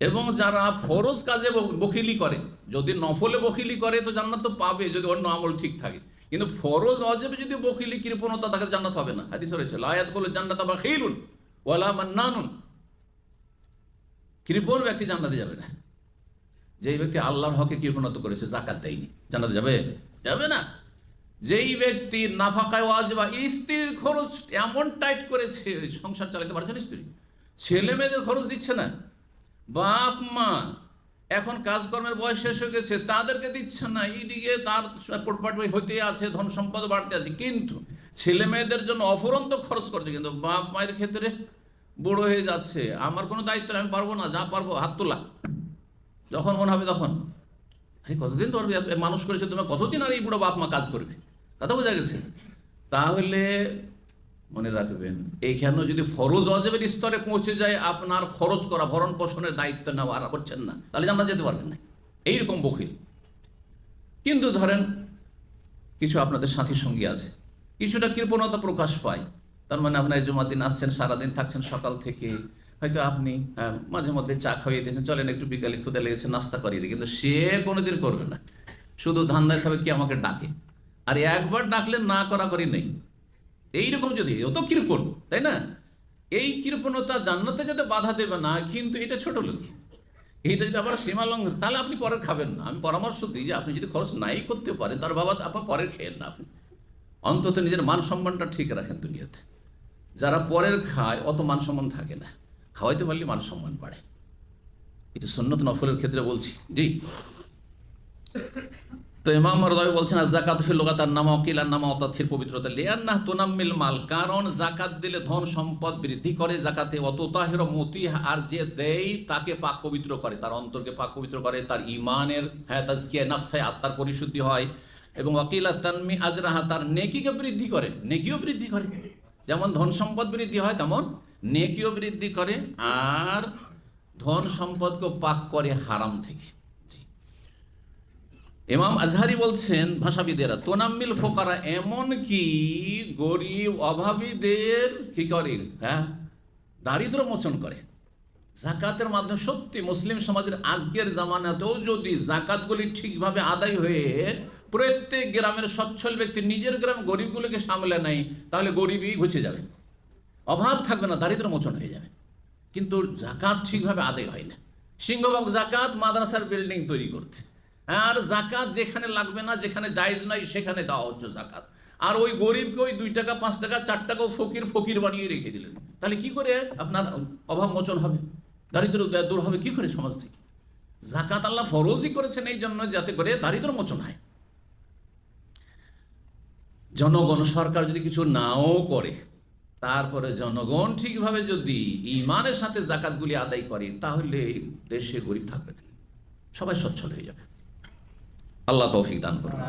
এবং যারা ফরজ কাজে বখিলি করে, যদি নফলে বখিলি করে তো জান্নাত তো পাবে যদি অন্য আমল ঠিক থাকে, কিন্তু ফরজ অজেবে যদি বখিলি কৃপণতা তাকে জান্নাত হবে না। হাদিসে রয়েছে লা ইয়াদখুলুল জান্নাতা বাখিলুন ওয়ালা মান্নানুন, কৃপণ ব্যক্তি জান্নাতে যাবে না। যেই ব্যক্তি আল্লাহর হকে কৃপণতা করেছে, জাকাত দেয়নি, জান্নাতে যাবে? যাবে না। যেই ব্যক্তি নাফাকায় ওয়াজিবা, স্ত্রীর খরচ এমন টাইট করেছে সংসার চালাতে পারছে না, স্ত্রী ছেলে মেয়েদের খরচ দিচ্ছে না, বাপ মা এখন কাজকর্মের বয়স শেষ হয়ে গেছে তাদেরকে দিচ্ছে না, এইদিকে তার পোটপাট হইতে আছে, ধন সম্পদ বাড়তে আছে, কিন্তু ছেলে মেয়েদের জন্য অফুরন্ত খরচ করছে। কিন্তু বাপ মায়ের ক্ষেত্রে বড় হয়ে যাচ্ছে, আমার কোনো দায়িত্ব নেই, আমি পারবো না, যা পারবো হাত তোলা, যখন মনে হবে তখন। কতদিন তোর মানুষ করেছে, তোমার কতদিন আর এই বুড়ো বাপ মা কাজ করবে, কথা বোঝা গেছে? তাহলে মনে রাখবেন, এইখানেও যদি ফরজ ওয়াজিবের স্তরে পৌঁছে যায়, আপনার খরচ করা, ভরণ পোষণের দায়িত্ব নেওয়া আর করছেন না, তাহলে জান্নাত যেতে পারবেন না। এইরকম বখিল। কিন্তু ধরেন কিছু আপনাদের সাথী সঙ্গী আছে, কিছুটা কৃপণতা প্রকাশ পায়, তার মানে আপনার জুমার দিন আসছেন, সারাদিন থাকছেন, সকাল থেকে হয়তো আপনি মাঝে মধ্যে চা খাইয়ে দিয়েছেন, চলেন একটু বিকালে ক্ষুদে লেগেছে নাস্তা করিয়ে দিই, কিন্তু সে কোনোদিন করবে না, শুধু ধান্দায় থাকবে কি আমাকে ডাকে, আর একবার ডাকলে না করা করি নেই। এইরকম যদি অত কৃপণ, তাই না? এই কৃপণতা জান্নাতে যাতে বাধা দেবে না, কিন্তু এটা ছোট লোক, এইটা যদি আবার সীমা লঙ্ঘন, তাহলে আপনি পরের খাবেন না। আমি পরামর্শ দিই যে আপনি যদি খরচ নাই করতে পারেন, তার বাবা আপনার পরের খেয়েন না, আপনি অন্তত নিজের মান সম্মানটা ঠিক রাখেন। দুনিয়াতে যারা পরের খায় অত মান সম্মান থাকে না, খাওয়াইতে পারলে মান সম্মান বাড়ে। এটা সুন্নত নফলের ক্ষেত্রে বলছি। জি, তো ইমাম মারদাবি বলছেন যাকাত ফিল লুগাত আন-নামা ওয়াকিল আন-নামা অতথির পবিত্রতা লিআন্নাহু তুনাম্মিল মাল, কারণ যাকাত দিলে ধন সম্পদ বৃদ্ধি করে। যাকাতে অতুতাহিরু মুতিহ, আর যে দেয় তাকে পাক পবিত্র করে, তার অন্তরকে পাক পবিত্র করে, তার ঈমানের তাজকিয়া নফস হয়, আত্মার পরিশুদ্ধি হয়। এবং ওয়াকিল তানমি আজরাহা, তার নেকিকে বৃদ্ধি করে, নেকিও বৃদ্ধি করে। যেমন ধন সম্পদ বৃদ্ধি হয় তেমন নেকিও বৃদ্ধি করে, আর ধন সম্পদকে পাক করে হারাম থেকে। ইমাম আজহারি বলছেন ভাষাবিদেরা তোনাম্মিল ফোকারা, এমন কি গরিব অভাবীদের কি করে, দারিদ্র মোচন করে জাকাতের মাধ্যমে। সত্যি মুসলিম সমাজের আজকের জামানাতেও যদি জাকাতগুলি ঠিকভাবে আদায় হয়ে প্রত্যেক গ্রামের সচ্ছল ব্যক্তি নিজের গ্রাম গরিবগুলোকে সামলে নেয়, তাহলে গরিবই ঘুচে যাবে, অভাব থাকবে না, দারিদ্র মোচন হয়ে যাবে। কিন্তু জাকাত ঠিকভাবে আদায় হয় না। সিংহভাগ জাকাত মাদ্রাসার বিল্ডিং তৈরি করতে, আর জাকাত যেখানে লাগবে না, যেখানে জায়েজ নাই, সেখানে দেওয়া হচ্ছে জাকাত। আর ওই গরিবকে ওই 2 টাকা 5 টাকা 4 টাকাও ফকির বানিয়ে রেখে দিলেন, তাহলে কি করে আপনার অভাব মোচন হবে, দারিদ্র দূর হবে কি করে সমাজ থেকে? জাকাত আল্লাহ ফরজই করেছেন এই জন্য যাতে করে দারিদ্র মোচন হয়। জনগণ, সরকার যদি কিছু নাও করে, তারপরে জনগণ ঠিকভাবে যদি ঈমানের সাথে জাকাতগুলি আদায় করে, তাহলে দেশে গরিব থাকবে না, সবাই সচ্ছল হয়ে যাবে। আল্লাহ তৌফিক দান করুন।